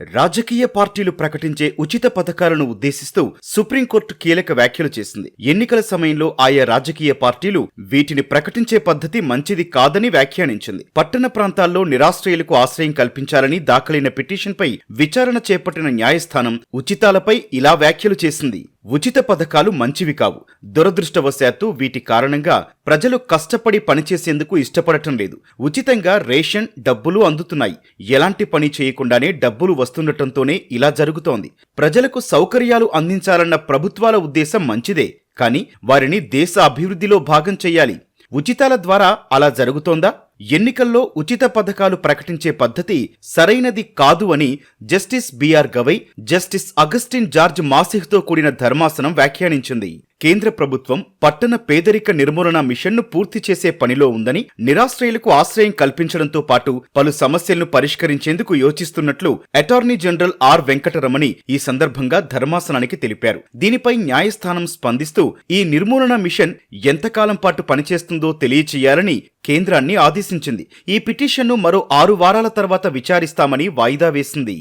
రాజకీయ పార్టీలు ప్రకటించే ఉచిత పథకాలను ఉద్దేశిస్తూ సుప్రీంకోర్టు కీలక వ్యాఖ్యలు చేసింది. ఎన్నికల సమయంలో ఆయా రాజకీయ పార్టీలు వీటిని ప్రకటించే పద్ధతి మంచిది కాదని వ్యాఖ్యానించింది. పట్టణ ప్రాంతాల్లో నిరాశ్రయులకు ఆశ్రయం కల్పించాలని దాఖలైన పిటిషన్పై విచారణ చేపట్టిన న్యాయస్థానం ఉచితాలపై ఇలా వ్యాఖ్యలు చేసింది. ఉచిత పథకాలు మంచివి కావు. దురదృష్టవశాత్తు వీటి కారణంగా ప్రజలు కష్టపడి పనిచేసేందుకు ఇష్టపడటం లేదు. ఉచితంగా రేషన్, డబ్బులు అందుతున్నాయి. ఎలాంటి పని చేయకుండానే డబ్బులు వస్తుండటంతోనే ఇలా జరుగుతోంది. ప్రజలకు సౌకర్యాలు అందించాలన్న ప్రభుత్వాల ఉద్దేశం మంచిదే, కానీ వారిని దేశ అభివృద్ధిలో భాగం చెయ్యాలి. ఉచితాల ద్వారా అలా జరుగుతోందా? ఎన్నికల్లో ఉచిత పథకాలు ప్రకటించే పద్ధతి సరైనది కాదు అని justice B R Gavai, justice Augustine George మాసిహ్తో కూడిన ధర్మాసనం వ్యాఖ్యానించింది. కేంద్ర ప్రభుత్వం పట్టణ పేదరిక నిర్మూలన మిషన్ను పూర్తి చేసే పనిలో ఉందని, నిరాశ్రయులకు ఆశ్రయం కల్పించడంతో పాటు పలు సమస్యలను పరిష్కరించేందుకు యోచిస్తున్నట్లు అటార్నీ జనరల్ ఆర్ వెంకటరమణి ఈ సందర్భంగా ధర్మాసనానికి తెలిపారు. దీనిపై న్యాయస్థానం స్పందిస్తూ ఈ నిర్మూలన మిషన్ ఎంతకాలం పాటు పనిచేస్తుందో తెలియచేయాలని కేంద్రాన్ని ఆదేశించింది. ఈ పిటిషన్ను మరో 6 వారాల తర్వాత విచారిస్తామని వాయిదా వేసింది.